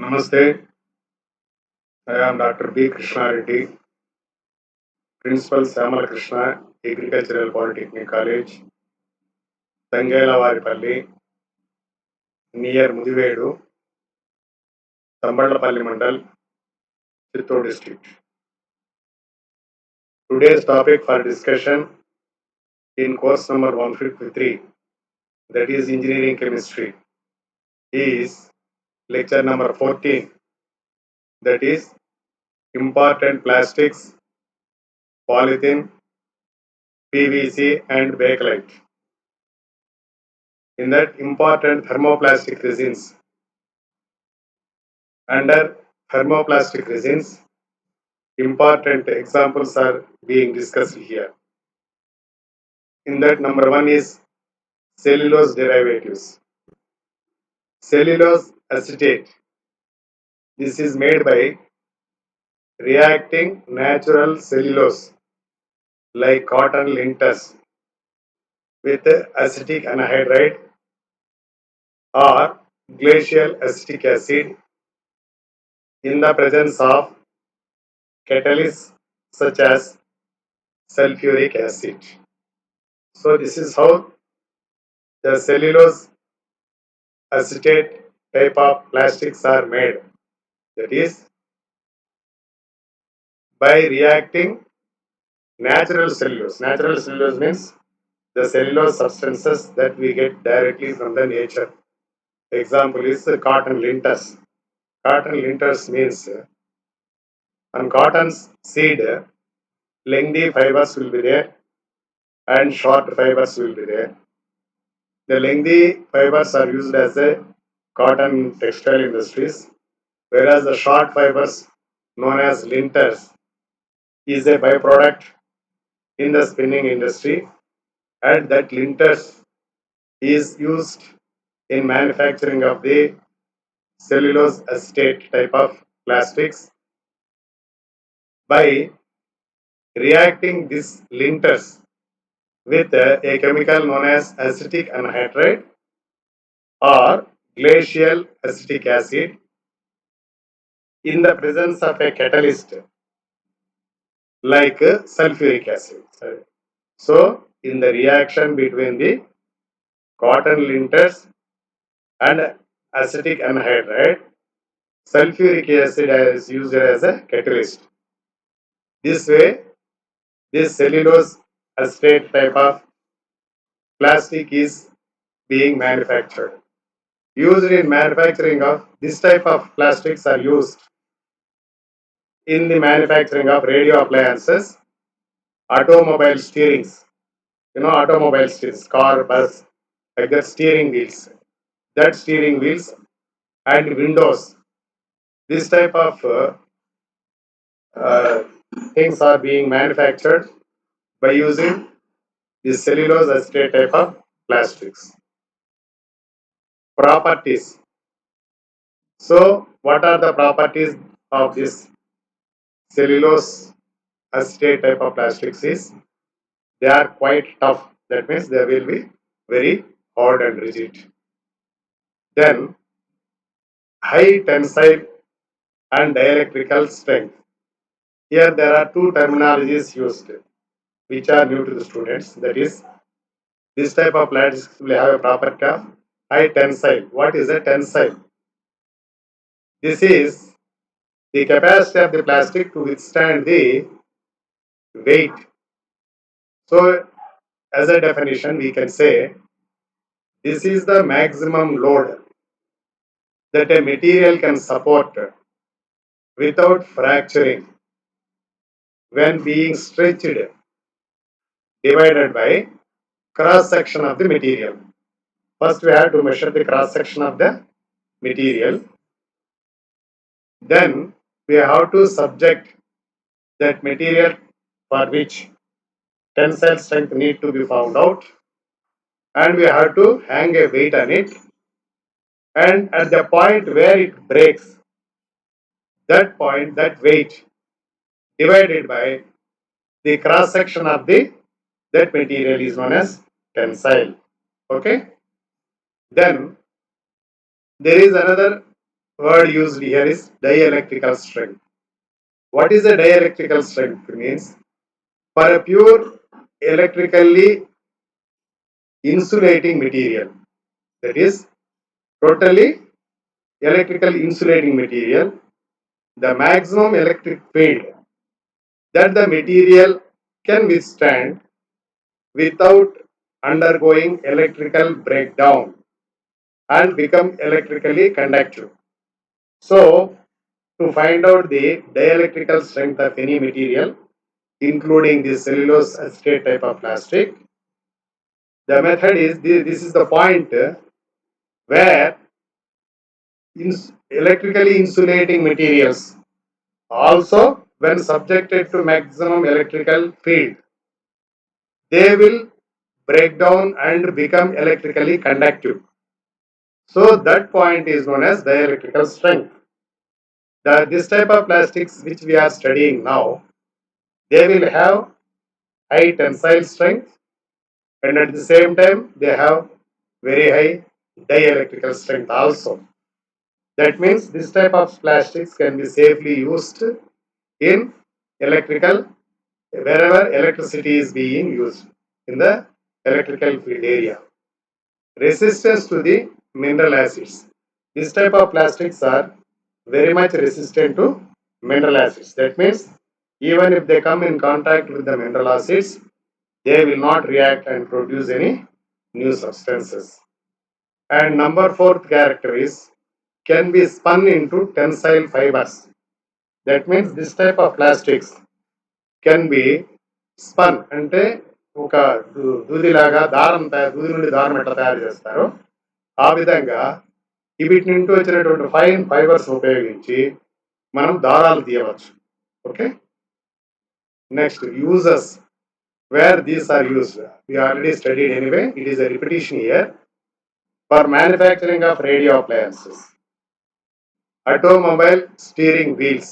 Namaste, I am Dr. B. Krishna Reddy, Principal Samala Krishna, Agricultural Polytechnic College, Tangelavaripalli, near Mudivedu, Tamballapalli Mandal, Chittoor district. Today's topic for discussion in course number 153, that is Engineering Chemistry, is lecture number 14, that is Important Plastics, Polythene, PVC and Bakelite. In that, important thermoplastic resins. Under thermoplastic resins, important examples are being discussed here. In that, number one is cellulose derivatives. Cellulose acetate. This is made by reacting natural cellulose like cotton linters with acetic anhydride or glacial acetic acid in the presence of catalysts such as sulfuric acid. So this is how the cellulose acetate type of plastics are made. That is by reacting natural cellulose. Natural cellulose means the cellulose substances that we get directly from the nature. Example is cotton linters. Cotton linters means on cotton's seed, lengthy fibers will be there and short fibers will be there. The lengthy fibers are used as a cotton textile industries, whereas the short fibers known as linters is a byproduct in the spinning industry, and that linters is used in manufacturing of the cellulose acetate type of plastics. By reacting these linters with a chemical known as acetic anhydride or glacial acetic acid in the presence of a catalyst like sulfuric acid. So, in the reaction between the cotton linters and acetic anhydride, sulfuric acid is used as a catalyst. This way, this cellulose acetate type of plastic is being manufactured. Used in manufacturing of this type of plastics are used in the manufacturing of radio appliances, automobile steerings. You know, automobile steerings, car, bus, like that steering wheels. That steering wheels and windows. This type of uh, things are being manufactured by using this cellulose acetate type of plastics. Properties. So, what are the properties of this cellulose acetate type of plastics? Is they are quite tough. That means they will be very hard and rigid. Then, high tensile and dielectrical strength. Here there are two terminologies used which are new to the students. That is, this type of plastics will have a property of high tensile. What is a tensile? This is the capacity of the plastic to withstand the weight. So, as a definition, we can say this is the maximum load that a material can support without fracturing when being stretched divided by cross section of the material. First, we have to measure the cross section of the material. Then, we have to subject that material for which tensile strength need to be found out, and we have to hang a weight on it, and at the point where it breaks, that point, that weight divided by the cross section of the that material is known as tensile. Okay. Then there is another word used here is dielectrical strength. What is a dielectrical strength? Means for a pure electrically insulating material, that is totally electrical insulating material, the maximum electric field that the material can withstand without undergoing electrical breakdown and become electrically conductive. So, to find out the dielectrical strength of any material, including the cellulose acetate type of plastic, the method is this is the point where electrically insulating materials also, when subjected to maximum electrical field, they will break down and become electrically conductive. So that point is known as dielectrical strength. This type of plastics which we are studying now, they will have high tensile strength and at the same time they have very high dielectrical strength also. That means this type of plastics can be safely used in electrical wherever electricity is being used in the electrical field area. Resistance to the mineral acids. This type of plastics are very much resistant to mineral acids. That means even if they come in contact with the mineral acids, they will not react and produce any new substances. And number fourth character is can be spun into tensile fibers. That means this type of plastics can be spun అంటే ఒక దూదిలాగా దూది నుండి దారం ఎట్లా తయారు చేస్తారో ఆ విధంగా వీటి నుండి వచ్చినటువంటి ఫైన్ ఫైబర్స్ ఉపయోగించి మనం దారాలు తీయవచ్చు. Okay, next uses where these are used we already studied anyway, it is a repetition here. For manufacturing of radio appliances, automobile steering wheels,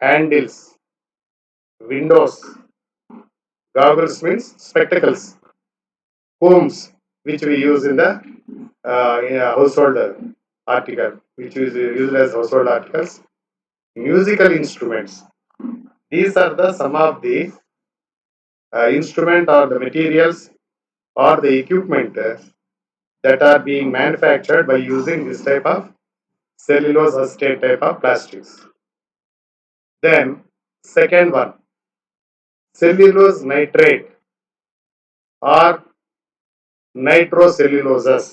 handles, windows, goggles means spectacles, combs which we use in the household article, which is used as household articles, musical instruments. These are the some of the instrument or the materials or the equipment that are being manufactured by using this type of cellulose acetate type of plastics. Then second one, cellulose nitrate or nitrocelluloses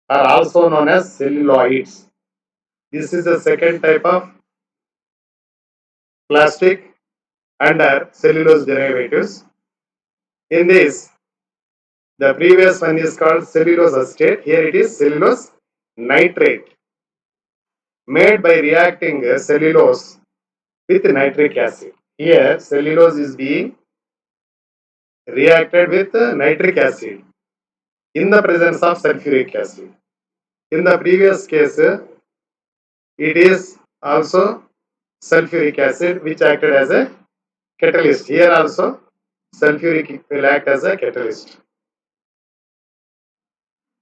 are also known as celluloids. This is the second type of plastic under cellulose derivatives. In this, the previous one is called cellulose acetate. Here it is cellulose nitrate, made by reacting cellulose with nitric acid. Here, cellulose is being reacted with nitric acid in the presence of sulfuric acid. In the previous case, it is also sulfuric acid which acted as a catalyst. Here also, sulfuric will act as a catalyst.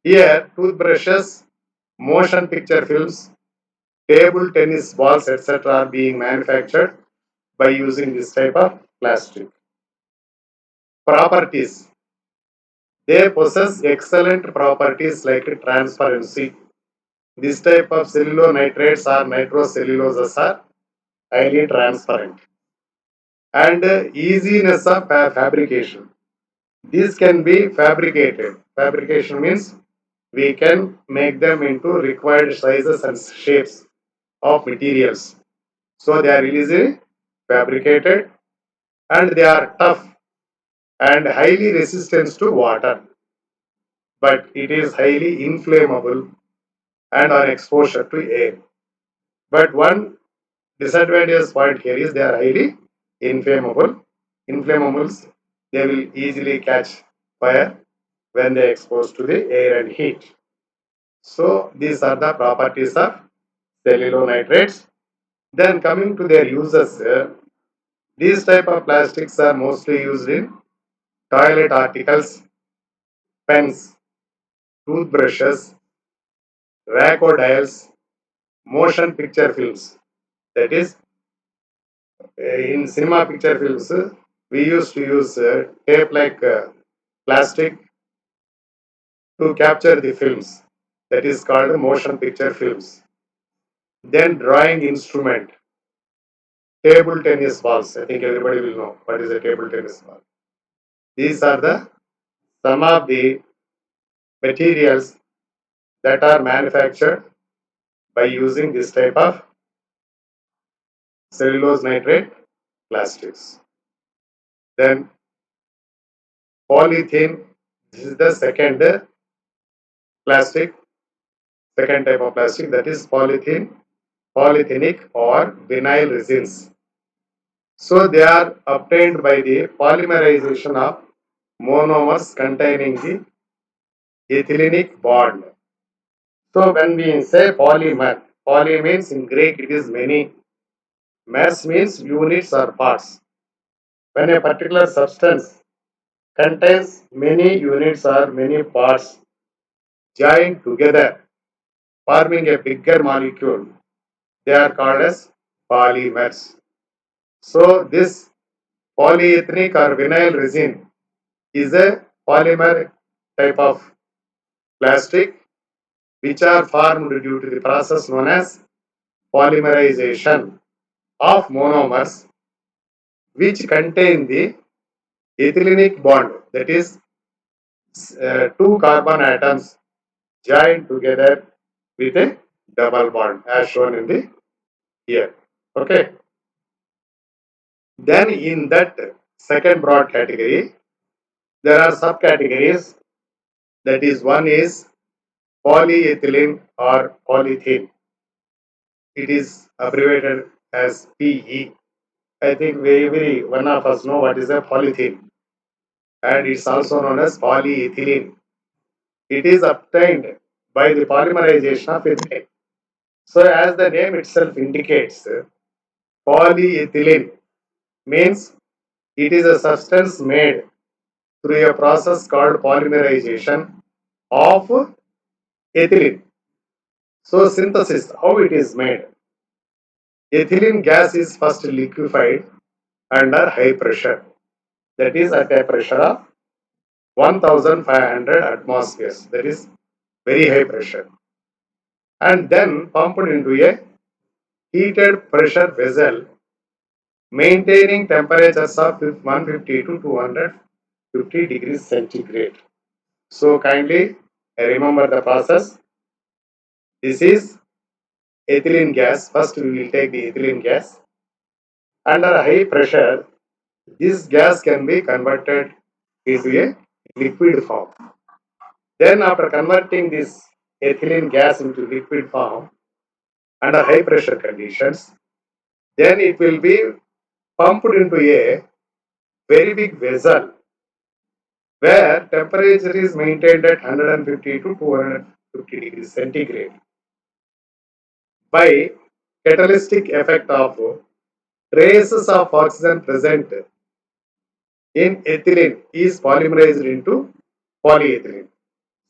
Here, toothbrushes, motion picture films, table tennis balls, etc. are being manufactured by using this type of plastic. Properties. They possess excellent properties like transparency. This type of cellulonitrates or nitrocelluloses are highly transparent. And easiness of fabrication. These can be fabricated. Fabrication means we can make them into required sizes and shapes of materials. So they are easily fabricated and they are tough and highly resistant to water. But it is highly inflammable and on exposure to air. But one disadvantage point here is they are highly inflammable. Inflammables, they will easily catch fire when they are exposed to the air and heat. So these are the properties of cellulonitrates. Then coming to their uses, these type of plastics are mostly used in toilet articles, pens, toothbrushes, racodials, motion picture films. That is, in cinema picture films, we used to use tape like plastic to capture the films. That is called motion picture films. Then drawing instrument, table tennis balls. I think everybody will know what is a table tennis ball. These are the some of the materials that are manufactured by using this type of cellulose nitrate plastics. Then polythene, this is the second plastic, second type of plastic, that is polythene, polythenic or vinyl resins. So they are obtained by the polymerization of monomers containing the ethylenic bond. So when we say polymer, poly means in Greek it is many, mers means units or parts. When a particular substance contains many units or many parts joined together, forming a bigger molecule, they are called as polymers. So this polyethylenic or vinyl resin is a polymer type of plastic which are formed due to the process known as polymerization of monomers which contain the ethylenic bond, that is two carbon atoms joined together with a double bond as shown in the here. Okay. Then in that second broad category, there are subcategories. That is, one is polyethylene or polythene. It is abbreviated as PE. I think every one of us know what is a polythene, and it's also known as polyethylene. It is obtained by the polymerization of ethylene. So, as the name itself indicates, polyethylene means it is a substance made through a process called polymerization of ethylene. So, synthesis, how it is made? Ethylene gas is first liquefied under high pressure, that is at a pressure of 1500 atmospheres, that is very high pressure, and then pumped into a heated pressure vessel maintaining temperatures of 150 to 250 degrees centigrade. So kindly remember the process. This is ethylene gas. First we will take the ethylene gas. Under high pressure, this gas can be converted into a liquid form. Then after converting this ethylene gas into liquid form under high pressure conditions, then it will be pumped into a very big vessel where temperature is maintained at 150 to 250 degrees centigrade. By catalytic effect of traces of oxygen present in ethylene is polymerized into polyethylene.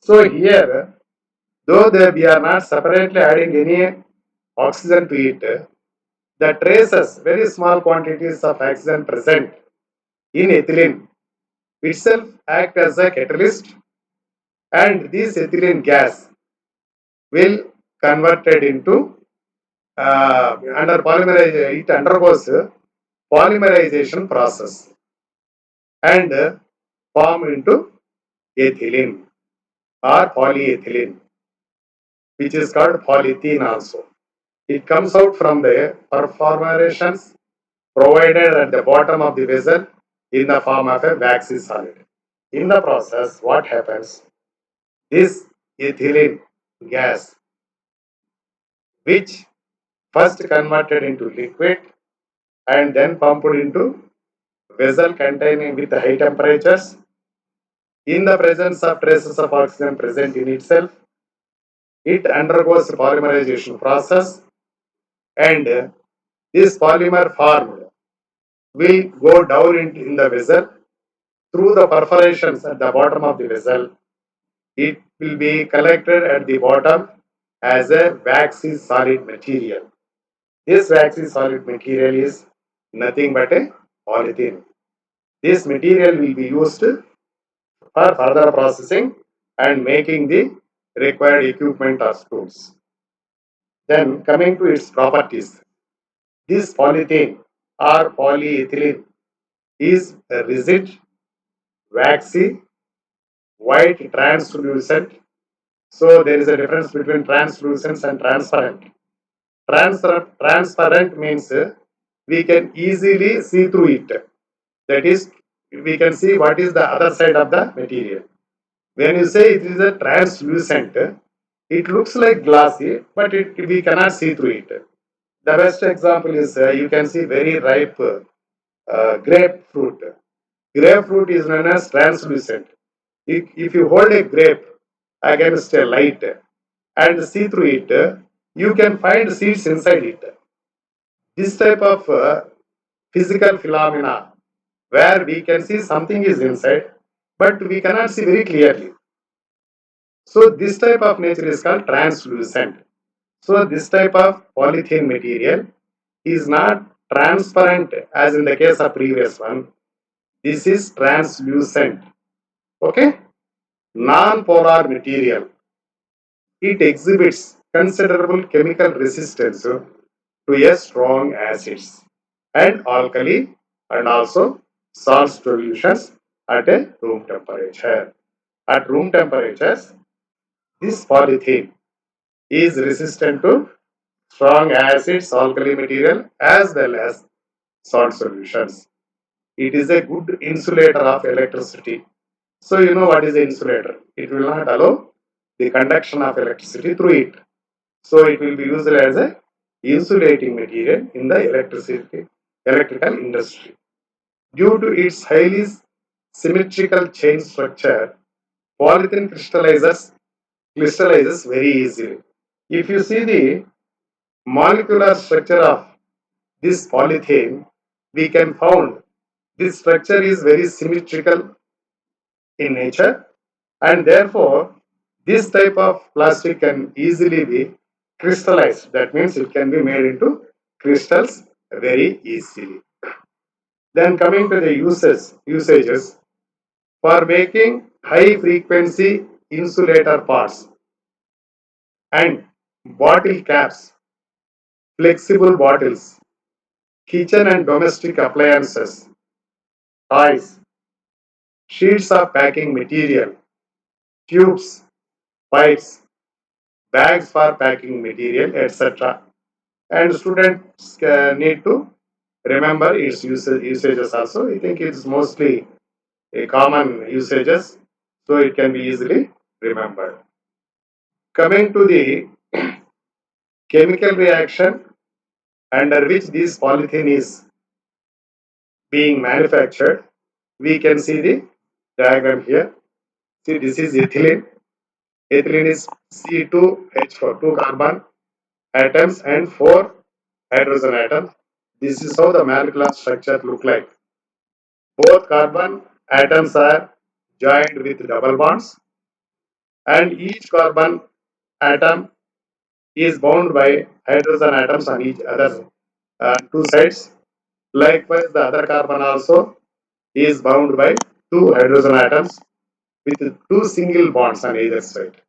So here, though we are not separately adding any oxygen to it, the traces, very small quantities of oxygen present in ethylene itself act as a catalyst, and this ethylene gas will converted into under polymerization, it undergoes polymerization process and form into ethylene or polyethylene, which is called polythene also. It comes out from the perforations provided at the bottom of the vessel in the form of a waxy solid. In the process, what happens? This ethylene gas, which first converted into liquid and then pumped into vessel containing with high temperatures, in the presence of traces of oxygen present in itself, it undergoes polymerization process, and this polymer formed will go down in the vessel through the perforations at the bottom of the vessel. It will be collected at the bottom as a waxy solid material. This waxy solid material is nothing but a polythene. This material will be used for further processing and making the required equipment or tools. Then coming to its properties, this polythene or polyethylene is rigid, waxy, white, translucent. So there is a difference between translucent and transparent. Transparent means we can easily see through it. That is, we can see what is the other side of the material. When you say it is a translucent, it looks like glassy, but we cannot see through it. The best example is you can see very ripe grapefruit. Grapefruit is known as translucent. If you hold a grape against a light and see through it, you can find seeds inside it. This type of physical phenomena where we can see something is inside, but we cannot see very clearly. So this type of nature is called translucent. So this type of polythene material is not transparent as in the case of previous one. This is translucent. Okay? Non-polar material. It exhibits considerable chemical resistance to a strong acids and alkali and also salt solutions at a room temperature. At room temperatures, this polythene is resistant to strong acids, alkali material as well as salt solutions. It is a good insulator of electricity. So you know what is the insulator? It will not allow the conduction of electricity through it. So it will be used as a insulating material in the electrical industry. Due to its highly symmetrical chain structure, polythene crystallizes very easily. If you see the molecular structure of this polythene, we can found this structure is very symmetrical in nature, and therefore this type of plastic can easily be crystallized. That means it can be made into crystals very easily. Then coming to the usages for making high frequency insulator parts and bottle caps, flexible bottles, kitchen and domestic appliances, toys, sheets of packing material, tubes, pipes, bags for packing material, etc. And students need to remember its usages also. I think it's mostly a common usages, so it can be easily remembered. Coming to the chemical reaction under which this polythene is being manufactured, we can see the diagram here. See, this is ethylene. Ethylene is C2H4, two carbon atoms and four hydrogen atoms. This is how the molecular structure look like. Both carbon atoms are joined with double bonds, and each carbon atom is bound by hydrogen atoms on each other two sides. Likewise, the other carbon also is bound by two hydrogen atoms with two single bonds on either side.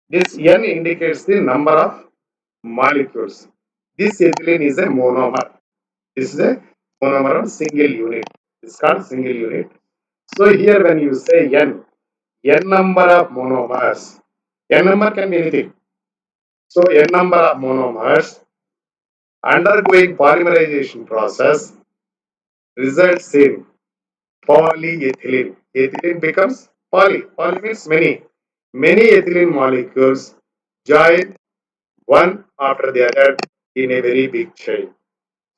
This N indicates the number of molecules. This ethylene is a monomer. This is a monomer of single unit. It's called single unit. So here when you say N number of monomers, N number can be anything. So N number of monomers undergoing polymerization process results in polyethylene. Ethylene becomes poly. Poly means many. Many ethylene molecules join one after the other in a very big chain.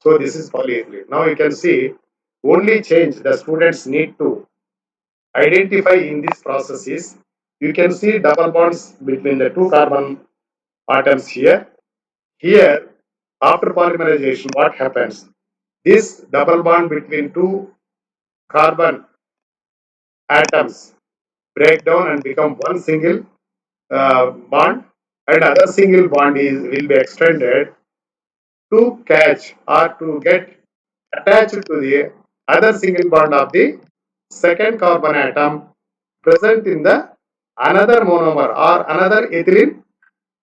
So this is polyethylene. Now you can see only change the students need to identify in this process is you can see double bonds between the two carbon atoms here. Here, after polymerization, what happens? This double bond between two carbon atoms break down and become one single bond, and other single bond will be extended to catch or to get attached to the other single bond of the second carbon atom present in the another monomer or another ethylene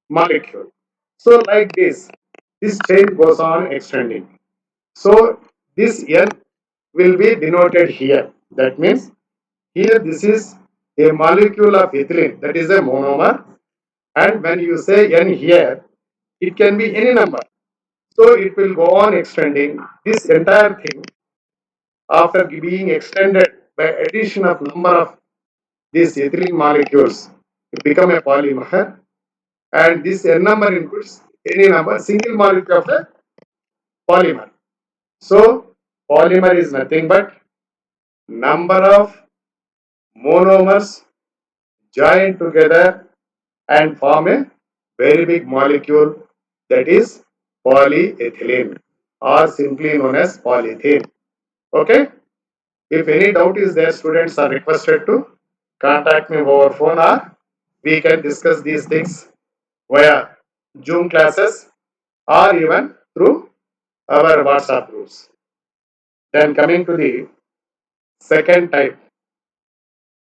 molecule. So like this chain goes on extending. So this N will be denoted here. That means here this is a molecule of ethylene, that is a monomer, and when you say N here, it can be any number. So it will go on extending this entire thing after being extended by addition of number of these ethylene molecules to become a polymer, and this N number includes any number single molecule of the polymer. So polymer is nothing but number of monomers join together and form a very big molecule, that is polyethylene, or simply known as polyethylene. Okay. If any doubt is there, students are requested to contact me over phone, or we can discuss these things via Zoom classes or even through our WhatsApp groups. Then coming to the second type,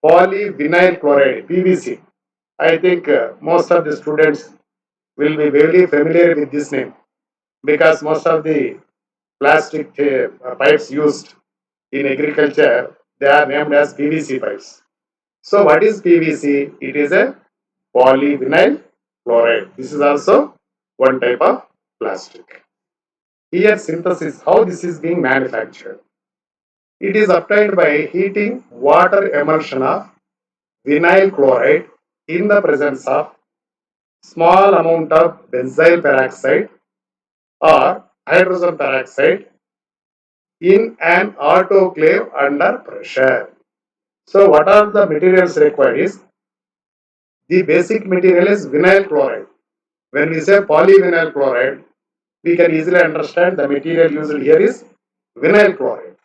polyvinyl chloride, PVC. I think most of the students will be very familiar with this name, because most of the plastic pipes used in agriculture, they are named as PVC pipes. So what is PVC? It is a polyvinyl chloride. This is also one type of plastic. Here synthesis, how this is being manufactured. It is obtained by heating water emulsion of vinyl chloride in the presence of small amount of benzyl peroxide or hydrogen peroxide in an autoclave under pressure. So what are the materials required is, the basic material is vinyl chloride. When we say polyvinyl chloride, we can easily understand the material used here is vinyl chloride.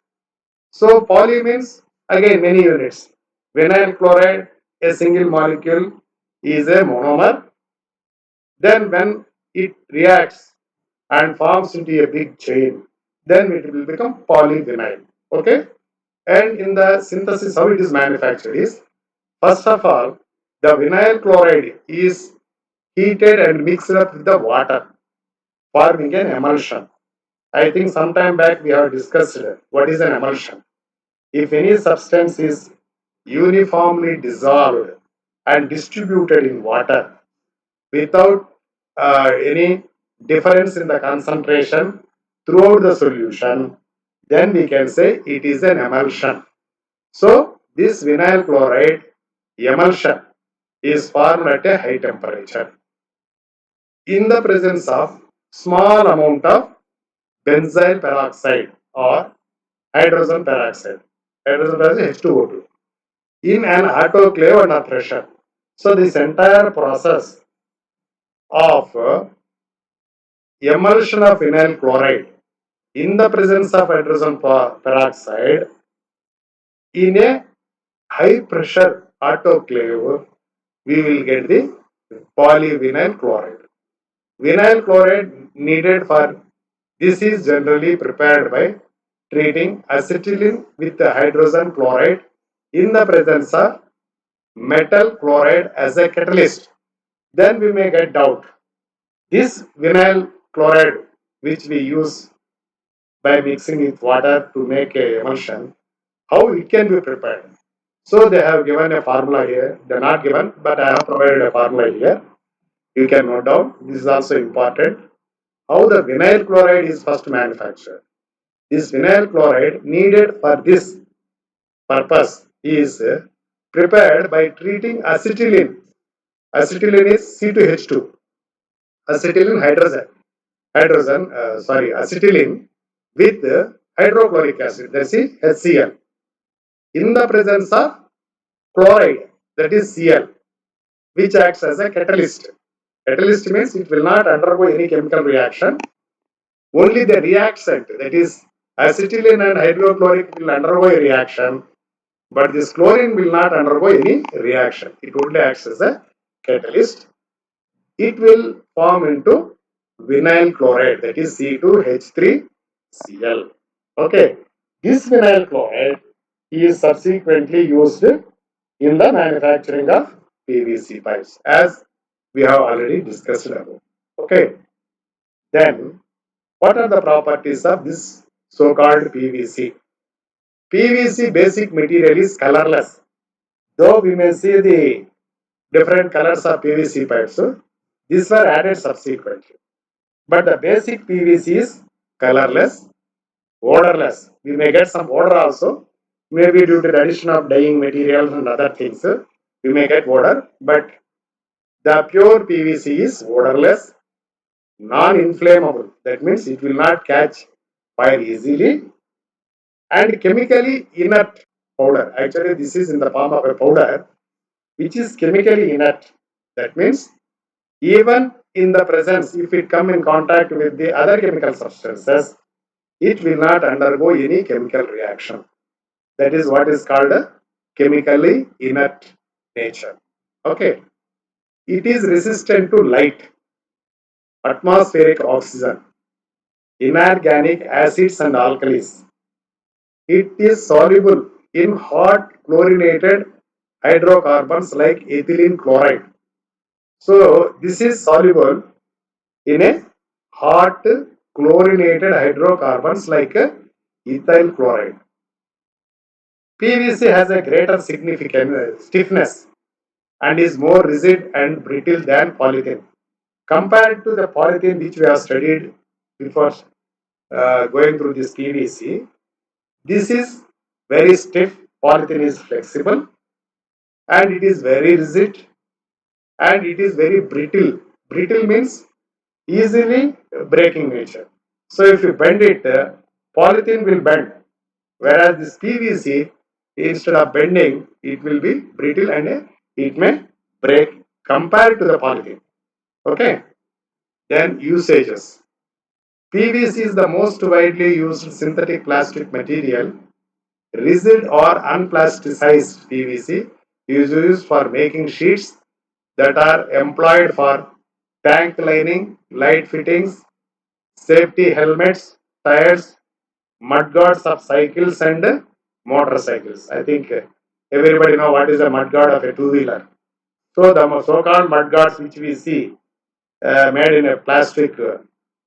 So poly means again many units. Vinyl chloride, a single molecule, is a monomer. Then when it reacts and forms into a big chain, then it will become polyvinyl. Okay? And in the synthesis, how it is manufactured is, first of all, the vinyl chloride is heated and mixed up with the water, forming an emulsion. I think some time back we have discussed what is an emulsion. If any substance is uniformly dissolved and distributed in water without any difference in the concentration throughout the solution, then we can say it is an emulsion. So this vinyl chloride emulsion is formed at a high temperature in the presence of small amount of benzyl peroxide or hydrogen peroxide. Hydrogen peroxide H2O2 in an autoclave under pressure. So this entire process of emulsion of vinyl chloride in the presence of hydrogen peroxide in a high pressure autoclave, we will get the polyvinyl chloride. Vinyl chloride needed for this is generally prepared by treating acetylene with the hydrogen chloride in the presence of metal chloride as a catalyst. Then we may get doubt. This vinyl chloride, which we use by mixing with water to make a emulsion, how it can be prepared. So they have given a formula here. They are not given, but I have provided a formula here. You can note down. This is also important. How the vinyl chloride is first manufactured. This vinyl chloride needed for this purpose is prepared by treating acetylene. Acetylene is C2H2. Acetylene acetylene with hydrochloric acid, that is HCl, in the presence of chloride, that is Cl, which acts as a catalyst. Catalyst means it will not undergo any chemical reaction. Only the reactant, that is acetylene and hydrochloric, will undergo a reaction, but this chlorine will not undergo any reaction. It only acts as a catalyst. it will form into vinyl chloride, that is C2H3Cl. Okay, this vinyl chloride is subsequently used in the manufacturing of PVC pipes, as we have already discussed about. Okay, then what are the properties of this so-called PVC? PVC basic material is colorless. Though we may see the different colors of PVC pipes, these were added subsequently. But the basic PVC is colorless, odorless. We may get some odor also, maybe due to the addition of dyeing materials and other things. We may get odor, but the pure PVC is odorless, non-inflammable. That means it will not catch fire easily, and chemically inert powder. Actually, this is in the form of a powder which is chemically inert. That means even in the presence, if it come in contact with the other chemical substances, it will not undergo any chemical reaction. That is what is called a chemically inert nature. Okay. It is resistant to light, atmospheric oxygen, inorganic acids and alkalis. It is soluble in hot chlorinated hydrocarbons like ethylene chloride. So this is soluble in a hot chlorinated hydrocarbons like ethyl chloride. PVC has a greater significant stiffness and is more rigid and brittle than polythene. Compared to the polythene which we have studied before going through this PVC, this is very stiff. Polythene is flexible and it is very rigid and it is very brittle. Brittle means easily breaking nature. So if you bend it, polythene will bend, whereas this PVC, instead of bending, it will be brittle and it may break compared to the polythene. Okay. Then usages. PVC is the most widely used synthetic plastic material. Rigid or unplasticized PVC is used for making sheets that are employed for tank lining, light fittings, safety helmets, tires, mudguards of cycles and motorcycles. I think everybody know what is a mudguard of a two-wheeler. So the so-called mudguards which we see made in a plastic,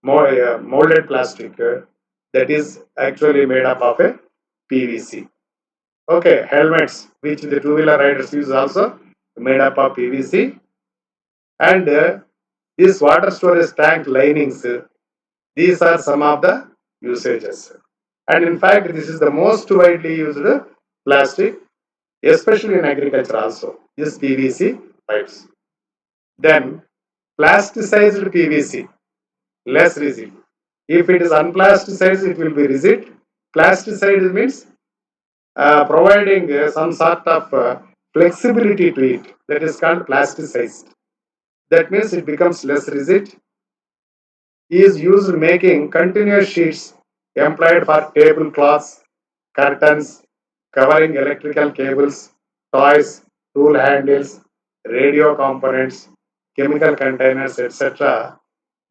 molded plastic, that is actually made up of a PVC. Okay, helmets which the two-wheeler riders use also made up of PVC, and these water storage tank linings. These are some of the usages, and in fact, this is the most widely used plastic, especially in agriculture also. This PVC pipes. Then plasticized PVC, less rigid. If it is unplasticized, it will be rigid. Plasticized means providing some sort of flexibility to it. That is called plasticized. That means it becomes less rigid. Is used making continuous sheets employed for tablecloths, curtains, covering electrical cables, toys, tool handles, radio components, chemical containers, etc.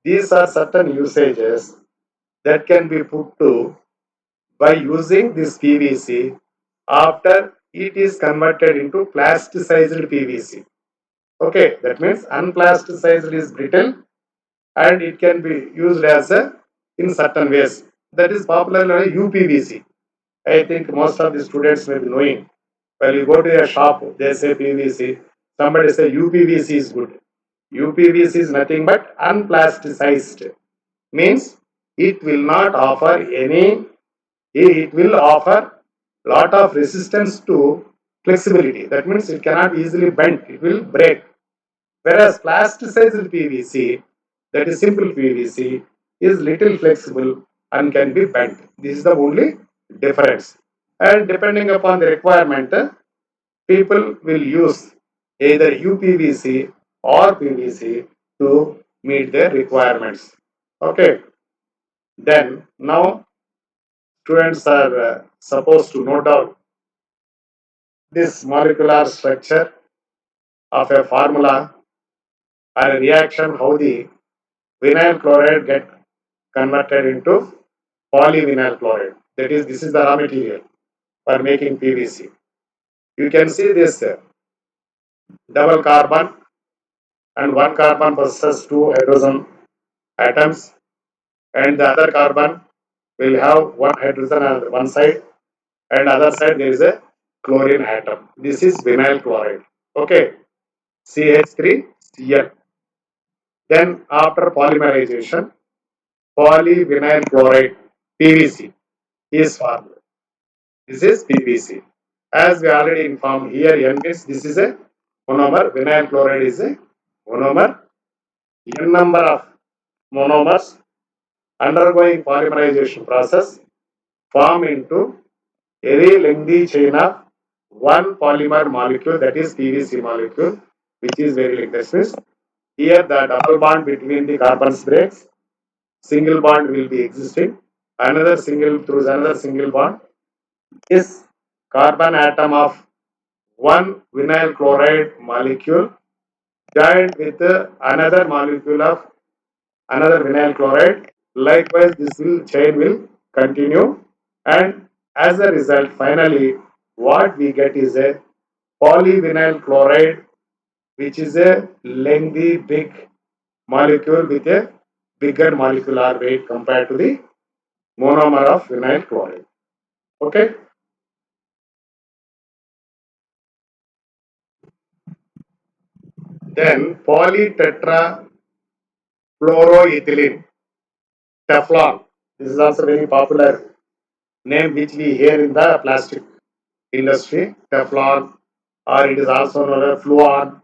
These are certain usages that can be put to by using this PVC after it is converted into plasticized PVC. Okay, that means unplasticized is brittle and it can be used as a in certain ways. That is popularly UPVC. I think most of the students may be knowing. When you go to a shop, they say PVC. Somebody say UPVC is good. UPVC is nothing but unplasticized. Means it will not offer any, it will offer lot of resistance to flexibility. That means it cannot easily bend, it will break. Whereas plasticized PVC, that is simple PVC, is little flexible and can be bent. This is the only difference. And depending upon the requirement, people will use either UPVC or PVC to meet their requirements. Okay. Then now students are supposed to note down this molecular structure of a formula or a reaction how the vinyl chloride get converted into polyvinyl chloride. That is, this is the raw material for making PVC. You can see this double carbon and one carbon possesses two hydrogen atoms, and the other carbon will have one hydrogen on one side, and other side there is a chlorine atom. This is vinyl chloride. Okay, CH3Cl. Then after polymerization, polyvinyl chloride (PVC) is formed. This is PVC. As we already informed here, N means this is a monomer. Vinyl chloride is a monomer. N number of monomers undergoing polymerization process form into very lengthy chain of one polymer molecule, that is PVC molecule, which is very lengthy. This means here the double bond between the carbons breaks, single bond will be existing, another single through another single bond. This carbon atom of one vinyl chloride molecule joined with another molecule of another vinyl chloride. Likewise, this chain will continue, and as a result, finally, what we get is a polyvinyl chloride, which is a lengthy, big molecule with a bigger molecular weight compared to the monomer of vinyl chloride. Okay. Then polytetrafluoroethylene, Teflon. This is also very popular name which we hear in the plastic industry. Teflon, or it is also known as Fluon,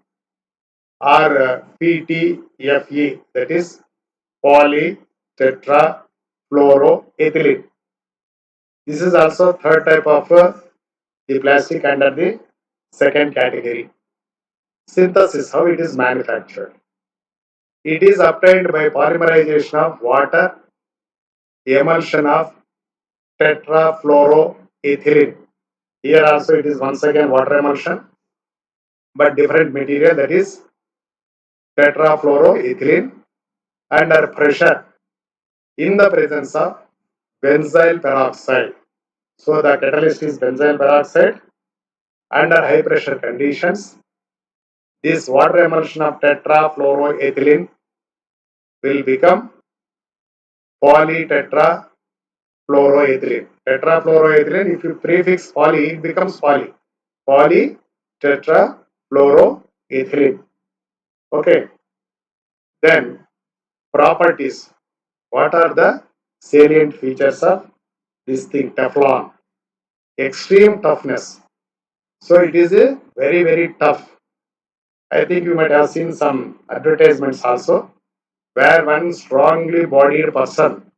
or PTFE, that is polytetrafluoroethylene. This is also third type of the plastic under the second category. Synthesis, how it is manufactured. It is obtained by polymerization of water, emulsion of tetrafluoroethylene. Here also it is once again water emulsion, but different material, that is tetrafluoroethylene, under pressure in the presence of benzyl peroxide. So the catalyst is benzyl peroxide. Under high pressure conditions, this water emulsion of tetrafluoroethylene will become polytetrafluoroethylene. Tetrafluoroethylene, if you prefix poly, it becomes poly. Polytetrafluoroethylene. Okay. Then properties. What are the salient features of this thing, Teflon? Extreme toughness. So it is a very, very tough. I think you might have seen some advertisements also, where one strongly bodied person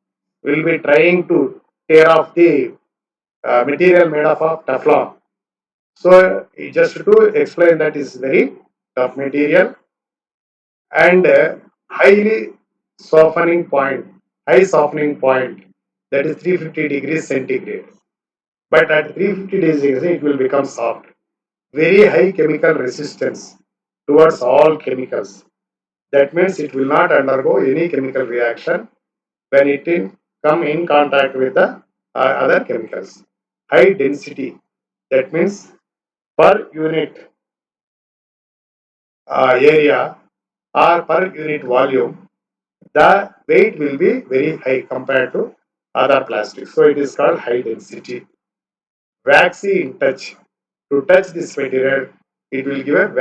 will be trying to tear off the material made of Teflon. So just to explain that is very tough material, and highly softening point, high softening point, that is 350 degrees centigrade. But at 350 degrees it will become soft. Very high chemical resistance towards all chemicals. That means it will not undergo any chemical reaction when it come in contact with the other chemicals. High density, that means per unit area or per unit volume, the weight will be very high compared to other plastics. So it is called high density. Waxy in touch. To touch this material, it will give a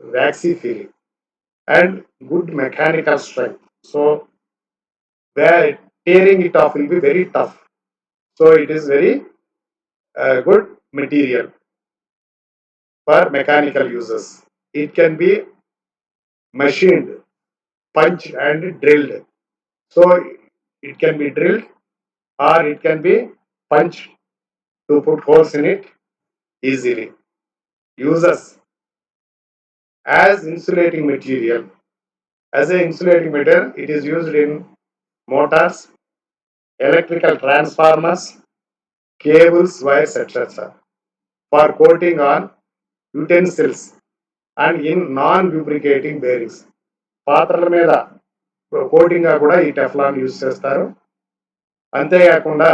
waxy feeling, and good mechanical strength. So where tearing it off will be very tough. So it is very good material for mechanical uses. It can be machined, punched and drilled. So it can be drilled or it can be punched to put holes in it easily. Uses as insulating material. As an insulating material, it is used in motors, electrical transformers, cables, wires, etc. for coating on utensils and in non-lubricating bearings. పాత్రల మీద coating గా కూడా ఈ Teflon use చేస్తారు. అంతేకాకుండా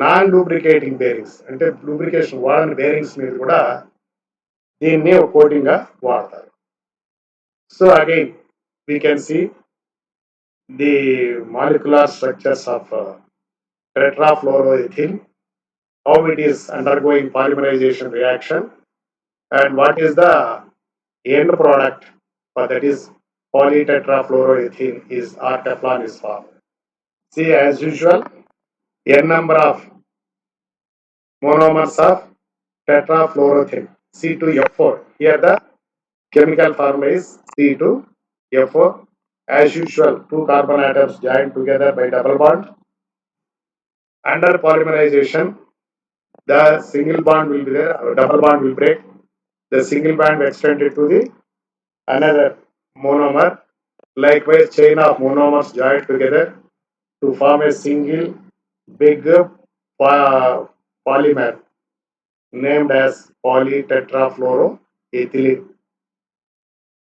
non lubricating bearings అంటే lubrication వాడని bearings మీద కూడా దీన్ని ఒక కోటింగ్ గా వాడతారు. So again we can see the molecular structures of tetrafluoroethene, how it is undergoing polymerization reaction, and what is the end product, that is polytetrafluoroethene is or Teflon is formed. See, as usual, n number of monomers of tetrafluoroethene, C2F4. Here the chemical formula is C2F4. As usual, two carbon atoms joined together by double bond. Under polymerization, the single bond will be there, double bond will break. The single bond extended to the another monomer. Likewise, chain of monomers joined together to form a single big polymer named as polytetrafluoroethylene.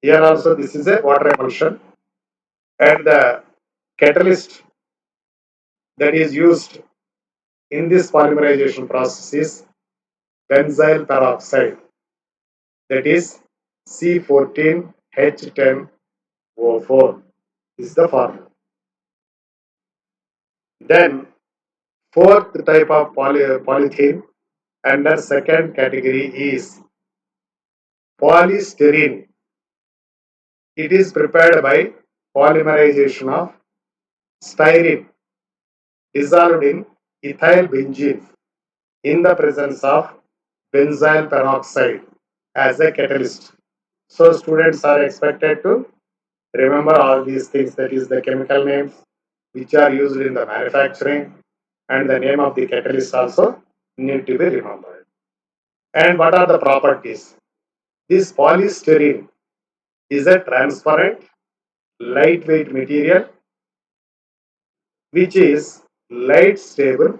Here also this is a water emulsion, and the catalyst that is used in this polymerization process is benzyl peroxide, that is C14H10O4 is the formula. Then fourth type of polythene under second category is polystyrene. It is prepared by polymerization of styrene dissolved in ethyl benzene in the presence of benzyl peroxide as a catalyst. So students are expected to remember all these things, that is the chemical names which are used in the manufacturing, and the name of the catalyst also need to be remembered. And what are the properties? This polystyrene is a transparent, lightweight material which is light stable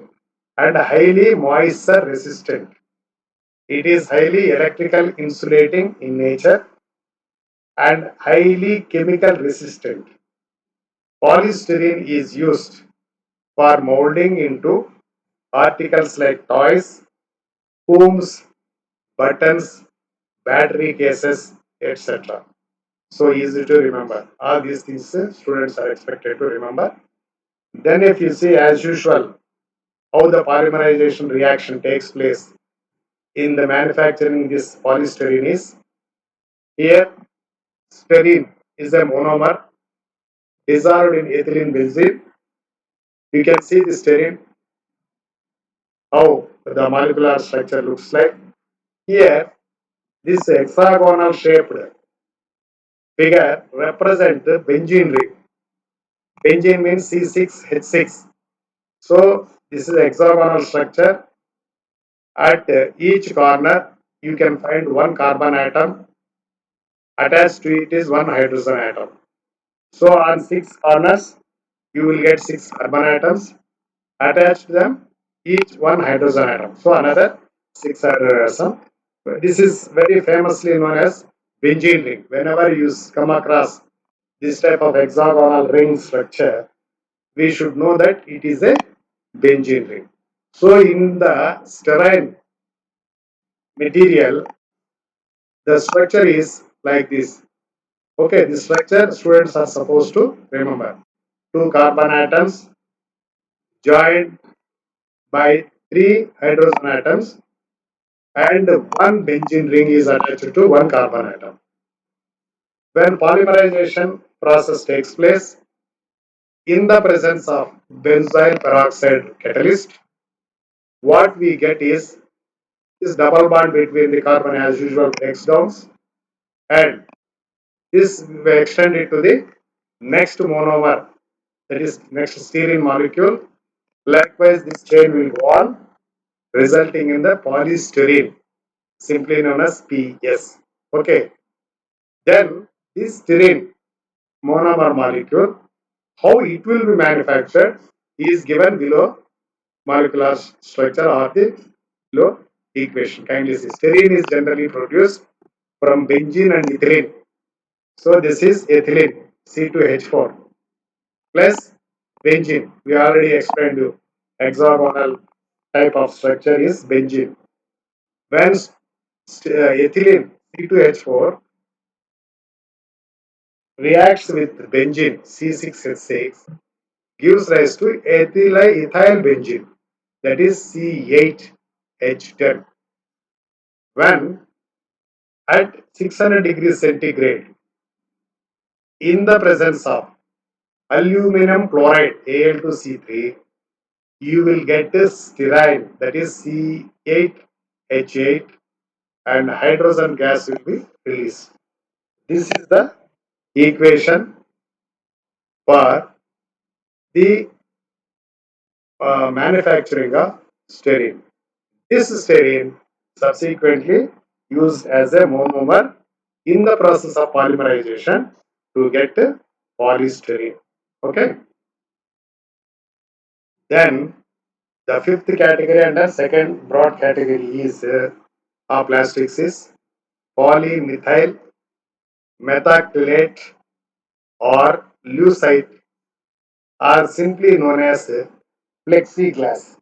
and highly moisture resistant. It is highly electrical insulating in nature and highly chemical resistant. Polystyrene is used for molding into articles like toys, combs, buttons, battery cases, etc. So easy to remember. All these things students are expected to remember. Then if you see, as usual, how the polymerization reaction takes place in the manufacturing this polystyrene is, here styrene is a monomer dissolved in ethylene benzene. You can see the styrene, how the molecular structure looks like. Here, this hexagonal shaped figure represents the benzene ring. Benzene means C6H6. So this is a hexagonal structure. At each corner, you can find one carbon atom. Attached to it is one hydrogen atom. So on 6 corners, you will get 6 carbon atoms. Attached to them, each one hydrogen atom. So another 6 hydrogen atom. This is very famously known as benzene ring. Whenever you come across this type of hexagonal ring structure, we should know that it is a benzene ring. So in the sterile material, the structure is like this. Okay, this structure students are supposed to remember. Two carbon atoms joined by three hydrogen atoms, and one benzene ring is attached to one carbon atom. When polymerization process takes place in the presence of benzyl peroxide catalyst, what we get is this double bond between the carbon as usual breaks down, and this we extend it to the next monomer, that is next styrene molecule. Likewise, this chain will go on, resulting in the polystyrene, simply known as PS. Okay. Then this styrene monomer molecule, how it will be manufactured is given below molecular structure or the below equation. Kindly see, styrene is generally produced from benzene and ethylene. So this is ethylene. C2H4 plus benzene. We already explained you. Hexagonal type of structure is benzene. When ethylene C2H4 reacts with benzene C6H6 gives rise to ethyl benzene, that is C8H10. When at 600 degrees centigrade in the presence of aluminum chloride Al2C3, you will get a styrene, that is C8H8, and hydrogen gas will be released. This is the equation for the manufacturing of styrene. This styrene subsequently used as a monomer in the process of polymerization to get polystyrene. Okay. Then the fifth category under second broad category is of plastics is polymethyl methacrylate or lucite, are simply known as plexiglass.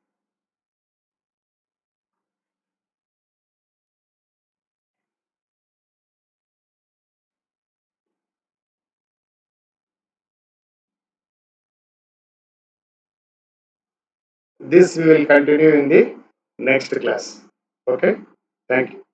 This we will continue in the next class. Okay. Thank you.